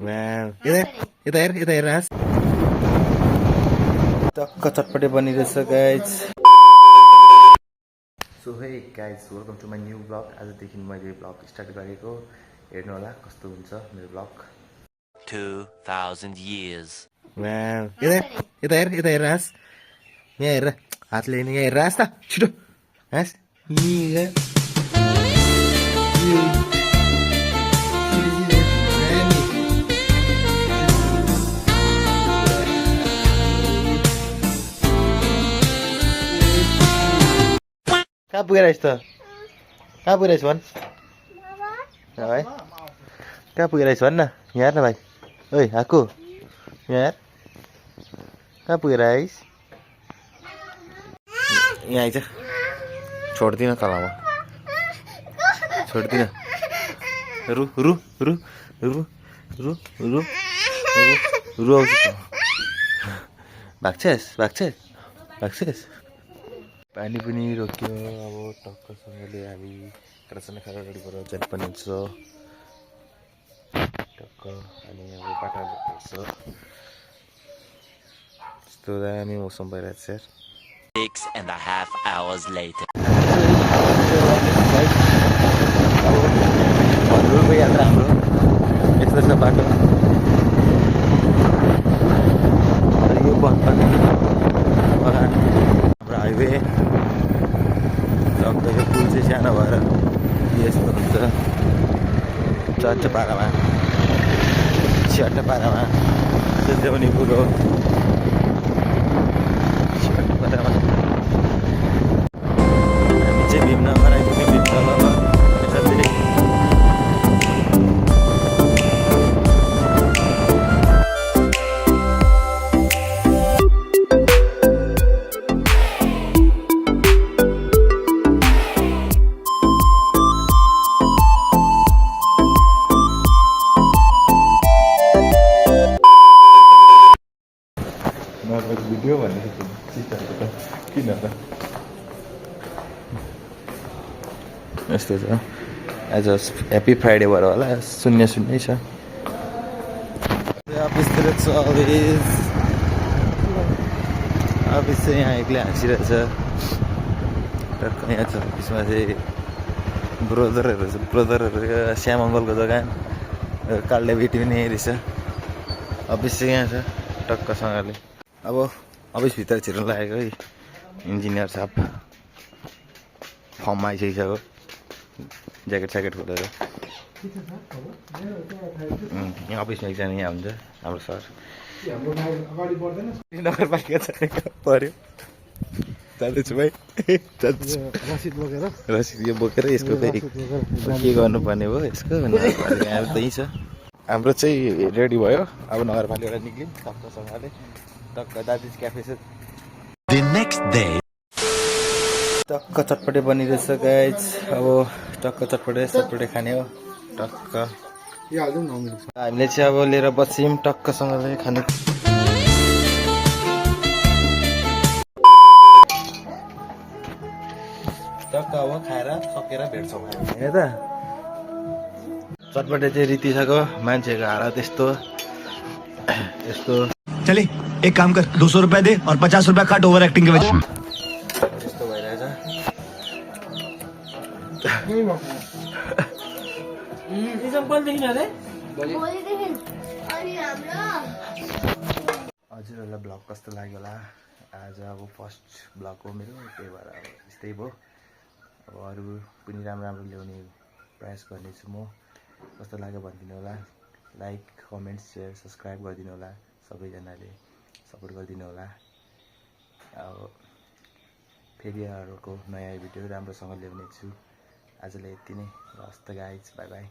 wow यता हेर हाँस टक्क चटपटे बनिरहेछ guys so hey guys welcome to my new blog आजदेखि मैले ब्लग स्टार्ट गरेको हेर्नु होला कस्तो हुन्छ मेरो ब्लग 2000 years वाउ यता हेर हाँस यहाँ हेर हातले यहाँ हेर हाँस त छिटो हाँस कहाँ पुगेर त कहाँ पुगेर भन् भाइ कहाँ पुगेर भन् न यहाँ हेर्न भाइ ओइ हाकु यहाँ हेर कहाँ पुगेर आइस यहाँ आइज छोड्दिनँ तलमा छोड्दिनँ रु रु रु रु रु रु रु आउँछ भाग्छेस् पानी पनि रोक्यो अब टक्कसँगले हामी खाना खाएर रेडी भएर जानुपर्ने हुन्छ टक्क अनि अब बाटो पर्छ यस्तो दामी मौसम भइरहेको छ 6.5 hours later भन्नुको यात्रा हाम्रो यस्तो छ बाटो यो हाम्रो हाइवे टक्क यो पुल चाहिँ सानो भएर यस्तो हुन्छ चट्ट पारामा जस्तै पनि पुरो चट्ट पारामा हामी चाहिँ भीमनगर आइपुग्यौँ भीमनगरमा भिडियो भन्ने चिजहरू त किन त यस्तो छ आज ह्याप्पी फ्राइडे भएर होला शून्य छ अफिसतिर अफिस चाहिँ यहाँ एक्लै हाँसिरहेछ टक्क यहाँ छ अफिसमा चाहिँ ब्रदरहरू श्याम अङ्कलको दोकान कालले भेटी पनि यहीँ रहेछ अफिस चाहिँ यहाँ छ टक्कसँगले अब अफिसभित्र छिर्नु लागेको है इन्जिनियर साहब फर्ममा आइसकिसक्यो ज्याकेट स्याकेट खोलेर यहाँ अफिसमा एकजना यहाँ हुन्छ हाम्रो सर नगरपालिका पऱ्यो जाँदैछु भाइ रसिद यो बोकेर यसको के गर्नुपर्ने भयो यसको नगरपालिका त्यहीँ छ हाम्रो चाहिँ रेडी भयो अब नगरपालिकाबाट निक्ल्यौँ टक्कसँगले टक्क दादिज क्याफे छ टक्क चटपटे बनिरहेछ गाइज अब टक्क चटपटे खाने हो टक्क हामीले चाहिँ अब लिएर बस्यौँ टक्कसँगले खाने टक्क अब खाएर सकेर भेट्छौँ होइन त चटपटे चाहिँ रीतिसको मान्छेको हालत यस्तो चले एक काम कर 200 रुपया दे और 50 रुपया काट ओवर एक्टिंग के वजह यस्तो भइरहेछ हजुरहरूलाई ब्लग कस्तो लाग्यो होला आज अब फर्स्ट ब्लग हो मेरो त्यही भएर अब यस्तै भयो अब अरू पनि राम्रो ल्याउने प्रयास गर्नेछु म कस्तो लाग्यो भनिदिनु होला लाइक कमेन्ट सेयर सब्सक्राइब गरिदिनु होला सबैजनाले सपोर्ट गरिदिनु होला अब फेरि अर्को नयाँ भिडियो राम्रोसँग ल्याउने छु आजलाई यति नै हस्त गाइज बाई बाई